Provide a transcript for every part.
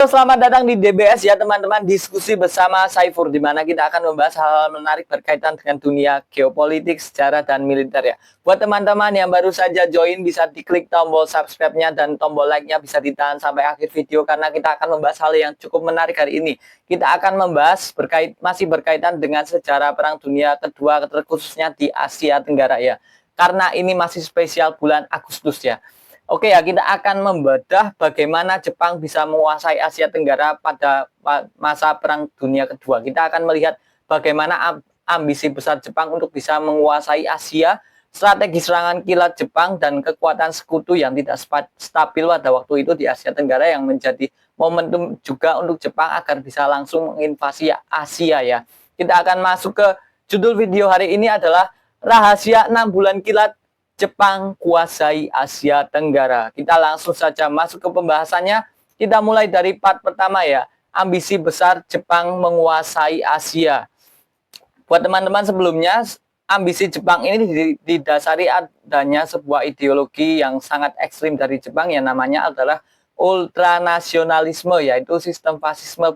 Selamat datang di DBS ya teman-teman, diskusi bersama Saifur di mana kita akan membahas hal-hal menarik berkaitan dengan dunia geopolitik, sejarah, dan militer ya. Buat teman-teman yang baru saja join bisa diklik tombol subscribe-nya dan tombol like-nya bisa ditahan sampai akhir video karena kita akan membahas hal yang cukup menarik hari ini. Kita akan membahas masih berkaitan dengan sejarah Perang Dunia Kedua terkhususnya di Asia Tenggara ya. Karena ini masih spesial bulan Agustus ya. Oke ya, kita akan membedah bagaimana Jepang bisa menguasai Asia Tenggara pada masa Perang Dunia Kedua. Kita akan melihat bagaimana ambisi besar Jepang untuk bisa menguasai Asia, strategi serangan kilat Jepang, dan kekuatan sekutu yang tidak stabil pada waktu itu di Asia Tenggara yang menjadi momentum juga untuk Jepang agar bisa langsung menginvasi Asia ya. Kita akan masuk ke judul video hari ini adalah Rahasia 6 Bulan Kilat Jepang kuasai Asia Tenggara. Kita langsung saja masuk ke pembahasannya. Kita mulai dari part pertama ya. Ambisi besar Jepang menguasai Asia. Buat teman-teman sebelumnya, ambisi Jepang ini didasari adanya sebuah ideologi yang sangat ekstrim dari Jepang yang namanya adalah ultranasionalisme, yaitu sistem fasisme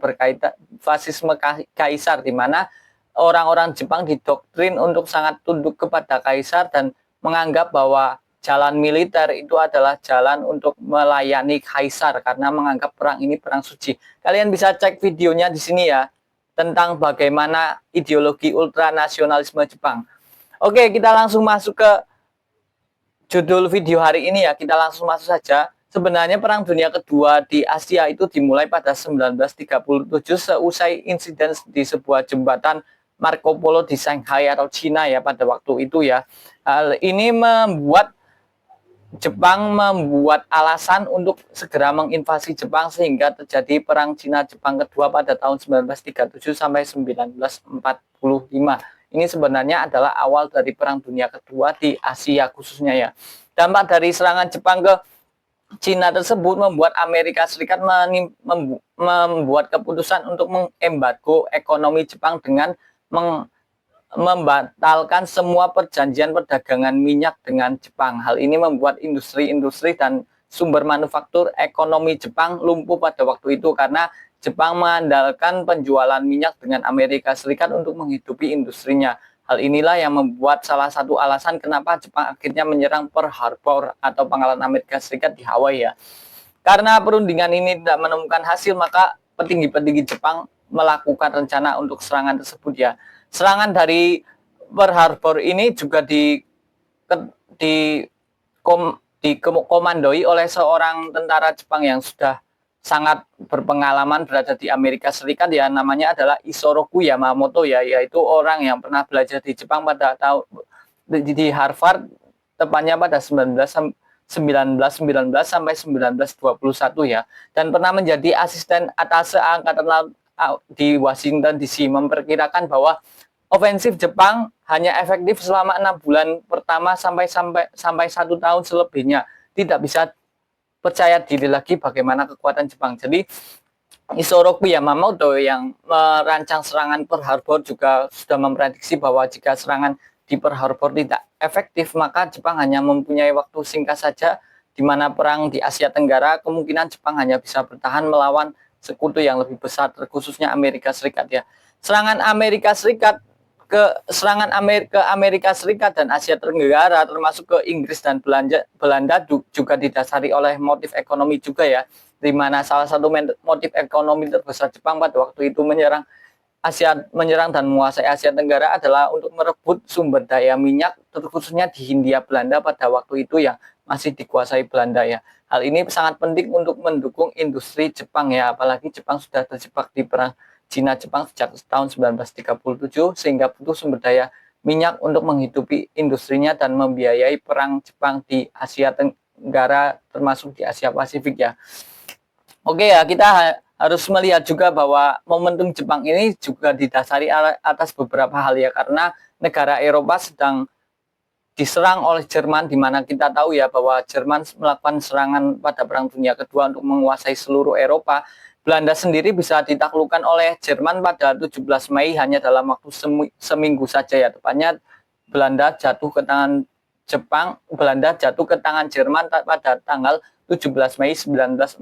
kaisar, di mana orang-orang Jepang didoktrin untuk sangat tunduk kepada kaisar dan menganggap bahwa jalan militer itu adalah jalan untuk melayani kaisar karena menganggap perang ini perang suci. Kalian bisa cek videonya di sini ya tentang bagaimana ideologi ultranasionalisme Jepang. Oke, kita langsung masuk ke judul video hari ini ya. Kita langsung masuk saja. Sebenarnya Perang Dunia Kedua di Asia itu dimulai pada 1937 seusai insiden di sebuah jembatan Marco Polo di Shanghai atau Cina ya pada waktu itu ya. Hal ini membuat Jepang membuat alasan untuk segera menginvasi Jepang sehingga terjadi Perang Cina-Jepang kedua pada tahun 1937 sampai 1945. Ini sebenarnya adalah awal dari Perang Dunia Kedua di Asia khususnya ya. Dampak dari serangan Jepang ke Cina tersebut membuat Amerika Serikat membuat keputusan untuk mengembargo ekonomi Jepang dengan membatalkan semua perjanjian perdagangan minyak dengan Jepang. Hal ini membuat industri-industri dan sumber manufaktur ekonomi Jepang lumpuh pada waktu itu karena Jepang mengandalkan penjualan minyak dengan Amerika Serikat untuk menghidupi industrinya. Hal inilah yang membuat salah satu alasan kenapa Jepang akhirnya menyerang Pearl Harbor atau pangkalan Amerika Serikat di Hawaii ya. Karena perundingan ini tidak menemukan hasil, maka petinggi-petinggi Jepang melakukan rencana untuk serangan tersebut ya. Serangan dari Pearl Harbor ini juga dikomandoi oleh seorang tentara Jepang yang sudah sangat berpengalaman berada di Amerika Serikat ya, namanya adalah Isoroku Yamamoto ya, yaitu orang yang pernah belajar di Jepang pada tahun di Harvard tepatnya pada 1919 sampai 1921 ya, dan pernah menjadi asisten atase angkatan laut di Washington DC. Memperkirakan bahwa ofensif Jepang hanya efektif selama 6 bulan pertama sampai 1 tahun selebihnya. Tidak bisa percaya diri lagi bagaimana kekuatan Jepang. Jadi Isoroku Yamamoto yang merancang serangan Pearl Harbor juga sudah memprediksi bahwa jika serangan di Pearl Harbor tidak efektif, maka Jepang hanya mempunyai waktu singkat saja di mana perang di Asia Tenggara kemungkinan Jepang hanya bisa bertahan melawan sekutu yang lebih besar, terkhususnya Amerika Serikat ya. Serangan Amerika Serikat Amerika Serikat dan Asia Tenggara termasuk ke Inggris dan Belanda juga didasari oleh motif ekonomi juga ya, di mana salah satu motif ekonomi terbesar Jepang pada waktu itu menyerang dan menguasai Asia Tenggara adalah untuk merebut sumber daya minyak terkhususnya di Hindia Belanda pada waktu itu yang masih dikuasai Belanda ya. Hal ini sangat penting untuk mendukung industri Jepang ya, apalagi Jepang sudah terjebak di perang Cina-Jepang sejak tahun 1937 sehingga butuh sumber daya minyak untuk menghidupi industrinya dan membiayai perang Jepang di Asia Tenggara termasuk di Asia Pasifik ya. Oke ya, kita harus melihat juga bahwa momentum Jepang ini juga didasari atas beberapa hal ya, karena negara Eropa sedang diserang oleh Jerman, di mana kita tahu ya bahwa Jerman melakukan serangan pada Perang Dunia Kedua untuk menguasai seluruh Eropa. Belanda sendiri bisa ditaklukkan oleh Jerman pada 17 Mei hanya dalam waktu seminggu saja ya, tepatnya Belanda jatuh ke tangan Jerman pada tanggal 17 Mei 1940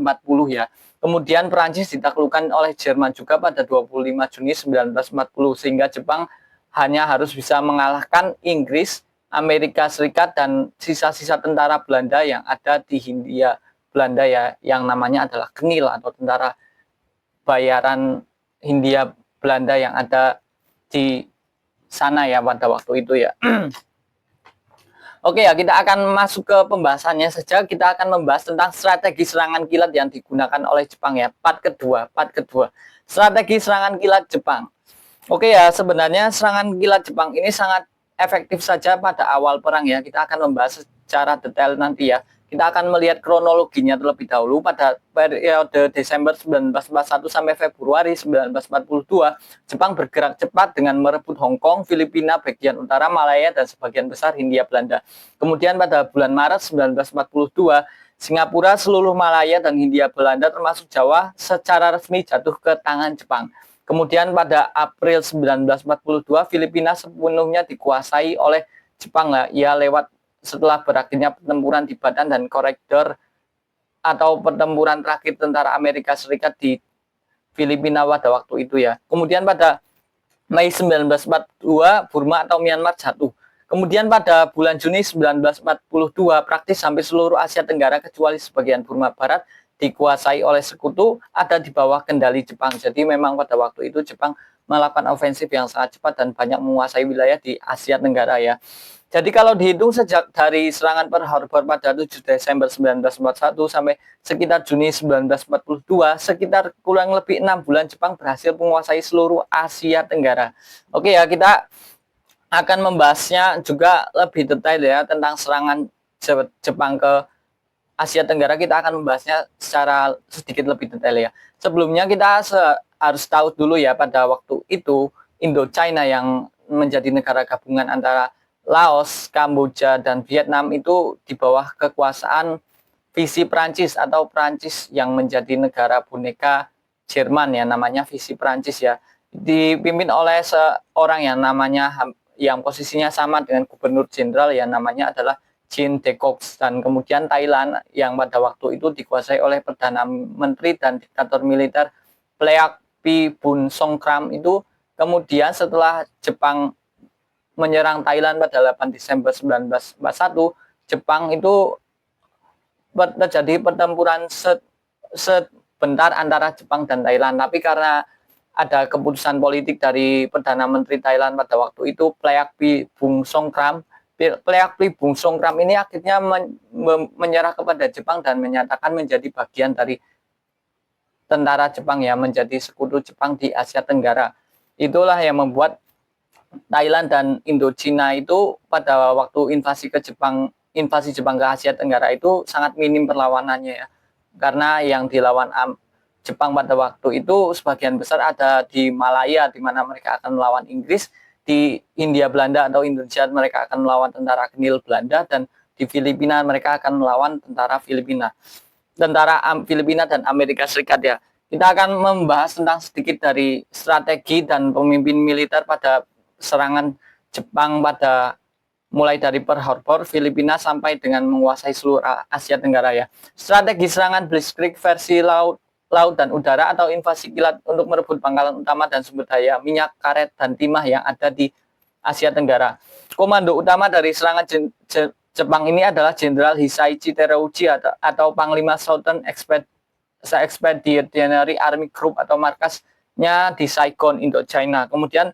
ya. Kemudian Perancis ditaklukkan oleh Jerman juga pada 25 Juni 1940 sehingga Jepang hanya harus bisa mengalahkan Inggris, Amerika Serikat dan sisa-sisa tentara Belanda yang ada di Hindia Belanda ya, yang namanya adalah KNIL atau tentara bayaran Hindia Belanda yang ada di sana ya pada waktu itu ya. Oke ya, kita akan masuk ke pembahasannya saja. Kita akan membahas tentang strategi serangan kilat yang digunakan oleh Jepang ya. Part kedua. Strategi serangan kilat Jepang. Oke ya, sebenarnya serangan kilat Jepang ini sangat efektif saja pada awal perang ya. Kita akan membahas secara detail nanti ya. Kita akan melihat kronologinya terlebih dahulu pada periode Desember 1941 sampai Februari 1942. Jepang bergerak cepat dengan merebut Hong Kong, Filipina, bagian utara, Malaya, dan sebagian besar Hindia Belanda. Kemudian pada bulan Maret 1942, Singapura, seluruh Malaya, dan Hindia Belanda termasuk Jawa secara resmi jatuh ke tangan Jepang. Kemudian pada April 1942, Filipina sepenuhnya dikuasai oleh Jepang ya lewat setelah berakhirnya pertempuran di Bataan dan Koridor atau pertempuran terakhir tentara Amerika Serikat di Filipina pada waktu itu ya. Kemudian pada Mei 1942 Burma atau Myanmar jatuh. Kemudian pada bulan Juni 1942 praktis hampir seluruh Asia Tenggara kecuali sebagian Burma Barat dikuasai oleh sekutu ada di bawah kendali Jepang. Jadi memang pada waktu itu Jepang melakukan ofensif yang sangat cepat dan banyak menguasai wilayah di Asia Tenggara ya. Jadi kalau dihitung sejak dari serangan Pearl Harbor pada 7 Desember 1941 sampai sekitar Juni 1942, sekitar kurang lebih 6 bulan Jepang berhasil menguasai seluruh Asia Tenggara. Oke ya, kita akan membahasnya juga lebih detail ya tentang serangan Jepang ke Asia Tenggara. Kita akan membahasnya secara sedikit lebih detail ya. Sebelumnya kita harus tahu dulu ya, pada waktu itu Indochina yang menjadi negara gabungan antara Laos, Kamboja, dan Vietnam itu di bawah kekuasaan Vichy Prancis atau Prancis yang menjadi negara boneka Jerman ya, namanya Vichy Prancis ya. Dipimpin oleh seorang yang namanya yang posisinya sama dengan gubernur jenderal yang namanya adalah Jean de Kock. Dan kemudian Thailand yang pada waktu itu dikuasai oleh Perdana Menteri dan diktator militer Pleak Pi Bun Songkram itu kemudian setelah Jepang menyerang Thailand pada 8 Desember 1941, Jepang itu terjadi pertempuran sebentar antara Jepang dan Thailand. Tapi karena ada keputusan politik dari Perdana Menteri Thailand pada waktu itu, Pleak Pi Bun Songkram ini akhirnya menyerah kepada Jepang dan menyatakan menjadi bagian dari tentara Jepang ya, menjadi sekutu Jepang di Asia Tenggara. Itulah yang membuat Thailand dan Indochina itu pada waktu invasi Jepang ke Asia Tenggara itu sangat minim perlawanannya ya. Karena yang dilawan Jepang pada waktu itu sebagian besar ada di Malaya, di mana mereka akan melawan Inggris, di Hindia Belanda atau Indonesia mereka akan melawan tentara KNIL Belanda, dan di Filipina mereka akan melawan tentara Filipina dan Amerika Serikat ya. Kita akan membahas tentang sedikit dari strategi dan pemimpin militer pada serangan Jepang pada mulai dari Pearl Harbor, Filipina sampai dengan menguasai seluruh Asia Tenggara ya. Strategi serangan Blitzkrieg versi laut dan udara atau invasi kilat untuk merebut pangkalan utama dan sumber daya minyak, karet, dan timah yang ada di Asia Tenggara. Komando utama dari serangan Jepang ini adalah Jenderal Hisaichi Terauchi atau Panglima Southern Expeditionary Army Group atau markasnya di Saigon, Indochina. Kemudian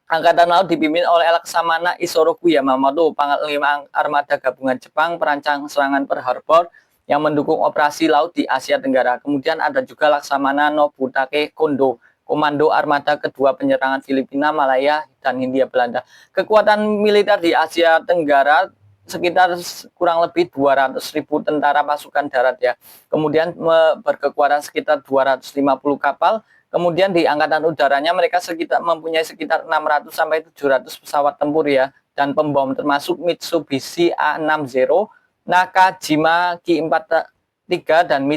Angkatan Laut dipimpin oleh Laksamana Isoroku Yamamoto, Panglima Armada Gabungan Jepang perancang serangan Pearl Harbor yang mendukung operasi laut di Asia Tenggara. Kemudian ada juga Laksamana Nobutake Kondo, Komando Armada kedua penyerangan Filipina, Malaya, dan Hindia Belanda. Kekuatan militer di Asia Tenggara sekitar kurang lebih 200.000 tentara pasukan darat ya. Kemudian berkekuatan sekitar 250 kapal. Kemudian di angkatan udaranya mereka mempunyai sekitar 600 sampai 700 pesawat tempur ya, dan pembom termasuk Mitsubishi A60, Nakajima Ki-43 dan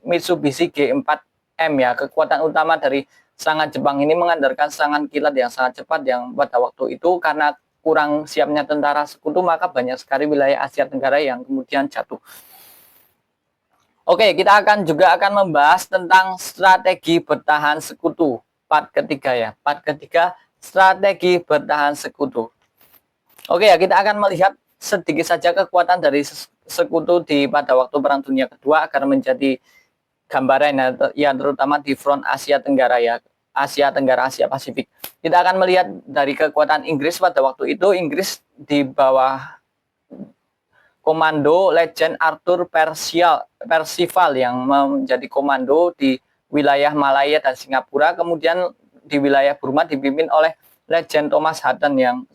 Mitsubishi G4M ya. Kekuatan utama dari serangan Jepang ini mengandalkan serangan kilat yang sangat cepat yang pada waktu itu karena kurang siapnya tentara sekutu, maka banyak sekali wilayah Asia Tenggara yang kemudian jatuh. Oke, kita juga akan membahas tentang strategi bertahan sekutu. Part ketiga ya. Part ketiga, strategi bertahan sekutu. Oke ya, kita akan melihat sedikit saja kekuatan dari sekutu pada waktu Perang Dunia Kedua agar menjadi gambaran ya, terutama di front Asia Tenggara ya. Asia Tenggara, Asia Pasifik. Kita akan melihat dari kekuatan Inggris pada waktu itu. Inggris di bawah komando Legend Arthur Percival yang menjadi komando di wilayah Malaya dan Singapura. Kemudian di wilayah Burma dipimpin oleh Legend Thomas Hutton yang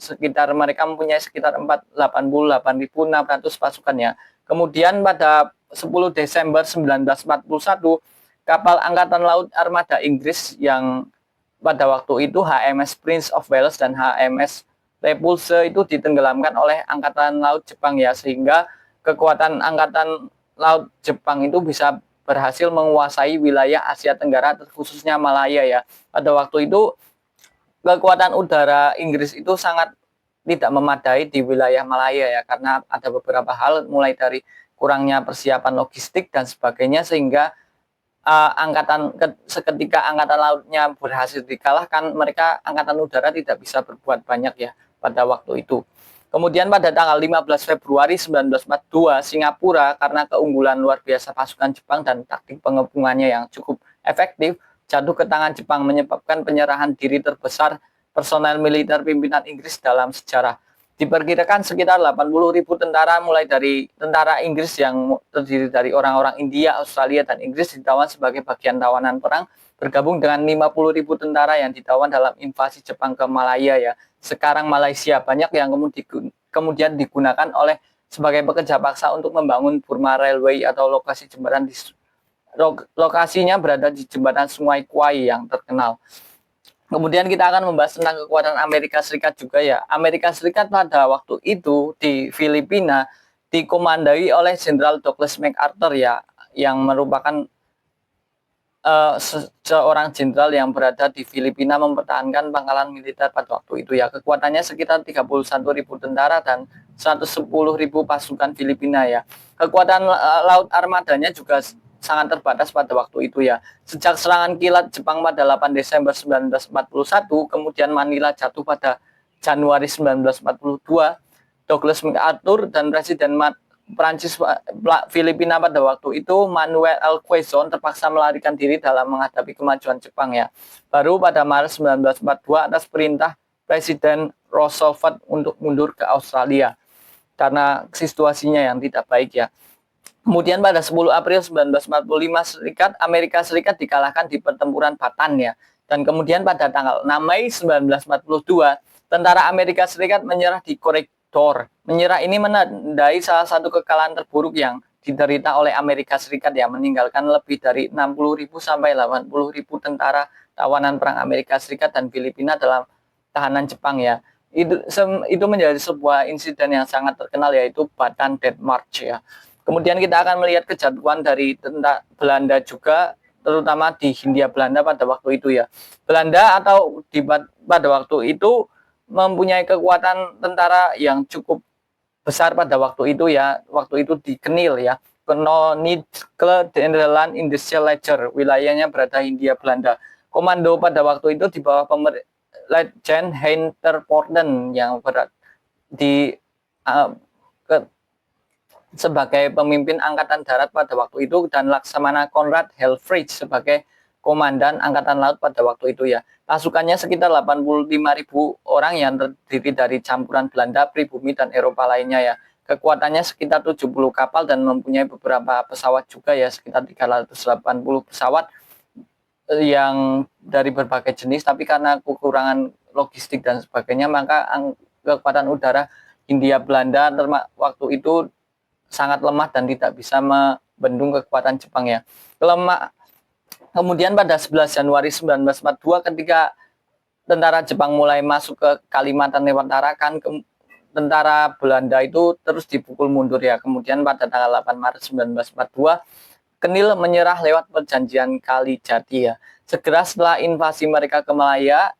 mereka mempunyai sekitar 88.600 pasukannya. Kemudian pada 10 Desember 1941, kapal Angkatan Laut Armada Inggris yang pada waktu itu HMS Prince of Wales dan HMS Repulse itu ditenggelamkan oleh Angkatan Laut Jepang ya, sehingga kekuatan Angkatan Laut Jepang itu bisa berhasil menguasai wilayah Asia Tenggara, khususnya Malaya ya. Pada waktu itu kekuatan udara Inggris itu sangat tidak memadai di wilayah Malaya ya, karena ada beberapa hal mulai dari kurangnya persiapan logistik dan sebagainya, sehingga seketika angkatan lautnya berhasil dikalahkan, mereka angkatan udara tidak bisa berbuat banyak ya pada waktu itu. Kemudian pada tanggal 15 Februari 1942, Singapura karena keunggulan luar biasa pasukan Jepang dan taktik pengepungannya yang cukup efektif, jatuh ke tangan Jepang, menyebabkan penyerahan diri terbesar personel militer pimpinan Inggris dalam sejarah. Diperkirakan sekitar 80.000 tentara, mulai dari tentara Inggris yang terdiri dari orang-orang India, Australia, dan Inggris, ditawan sebagai bagian tawanan perang, bergabung dengan 50.000 tentara yang ditawan dalam invasi Jepang ke Malaya ya, sekarang Malaysia. Banyak yang kemudian digunakan oleh sebagai pekerja paksa untuk membangun Burma Railway atau lokasi jembatan lokasinya berada di jembatan Sungai Kwai yang terkenal. Kemudian kita akan membahas tentang kekuatan Amerika Serikat juga ya. Amerika Serikat pada waktu itu di Filipina dikomandai oleh Jenderal Douglas MacArthur ya, yang merupakan seorang jenderal yang berada di Filipina mempertahankan pangkalan militer pada waktu itu ya. Kekuatannya sekitar 31.000 tentara dan 110.000 pasukan Filipina ya. Kekuatan laut armadanya juga sangat terbatas pada waktu itu ya. Sejak serangan kilat Jepang pada 8 Desember 1941, kemudian Manila jatuh pada Januari 1942, Douglas MacArthur dan Presiden Prancis Filipina pada waktu itu, Manuel L. Quezon, terpaksa melarikan diri dalam menghadapi kemajuan Jepang ya. Baru pada Maret 1942 atas perintah Presiden Roosevelt untuk mundur ke Australia karena situasinya yang tidak baik ya. Kemudian pada 10 April 1945, Amerika Serikat dikalahkan di pertempuran Bataan ya. Dan kemudian pada tanggal 6 Mei 1942, tentara Amerika Serikat menyerah di Koridor. Menyerah ini menandai salah satu kekalahan terburuk yang diderita oleh Amerika Serikat ya, meninggalkan lebih dari 60.000 sampai 80.000 tentara tawanan perang Amerika Serikat dan Filipina dalam tahanan Jepang ya. Itu menjadi sebuah insiden yang sangat terkenal, yaitu Bataan Death March ya. Kemudian kita akan melihat kejatuhan dari tentara Belanda juga, terutama di Hindia Belanda pada waktu itu ya. Belanda atau pada waktu itu mempunyai kekuatan tentara yang cukup besar pada waktu itu ya. Waktu itu di Kenil ya, Koninklijke Nederland Industrial Leger, wilayahnya berada Hindia Belanda. Komando pada waktu itu di bawah Legend Heinter Porden yang berada di sebagai pemimpin Angkatan Darat pada waktu itu, dan Laksamana Konrad Helfrich sebagai komandan Angkatan Laut pada waktu itu ya. Pasukannya sekitar 85.000 orang yang terdiri dari campuran Belanda, pribumi, dan Eropa lainnya ya. Kekuatannya sekitar 70 kapal dan mempunyai beberapa pesawat juga ya, sekitar 380 pesawat yang dari berbagai jenis, tapi karena kekurangan logistik dan sebagainya, maka kekuatan udara Hindia Belanda waktu itu sangat lemah dan tidak bisa membendung kekuatan Jepang ya. Kemudian pada 11 Januari 1942, ketika tentara Jepang mulai masuk ke Kalimantan lewat Tarakan, tentara Belanda itu terus dipukul mundur ya. Kemudian pada tanggal 8 Maret 1942, Kenil menyerah lewat perjanjian Kalijati ya. Segera setelah invasi mereka ke Malaya,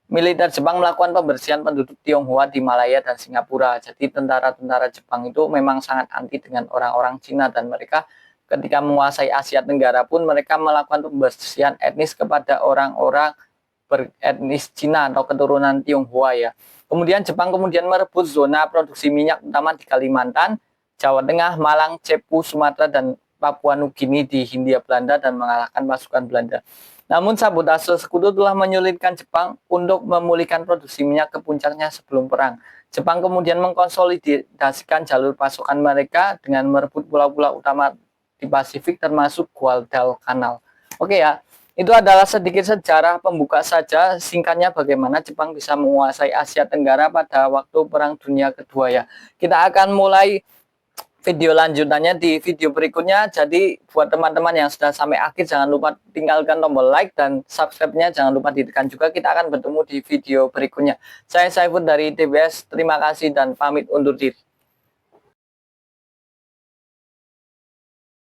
militer Jepang melakukan pembersihan penduduk Tionghoa di Malaya dan Singapura. Jadi tentara-tentara Jepang itu memang sangat anti dengan orang-orang Cina, dan mereka ketika menguasai Asia Tenggara pun mereka melakukan pembersihan etnis kepada orang-orang beretnis Cina atau keturunan Tionghoa ya. Kemudian Jepang kemudian merebut zona produksi minyak utama di Kalimantan, Jawa Tengah, Malang, Cepu, Sumatera, dan Papua Nugini di Hindia Belanda dan mengalahkan pasukan Belanda. Namun sabotase sekutu telah menyulitkan Jepang untuk memulihkan produksi minyak ke puncaknya sebelum perang. Jepang kemudian mengkonsolidasikan jalur pasokan mereka dengan merebut pulau-pulau utama di Pasifik termasuk Guadalcanal. Oke ya, itu adalah sedikit sejarah pembuka saja. Singkatnya bagaimana Jepang bisa menguasai Asia Tenggara pada waktu Perang Dunia Kedua ya. Kita akan mulai video lanjutannya di video berikutnya. Jadi buat teman-teman yang sudah sampai akhir jangan lupa tinggalkan tombol like dan subscribe-nya jangan lupa ditekan juga. Kita akan bertemu di video berikutnya. Saya Saiful dari TBS. Terima kasih dan pamit undur diri.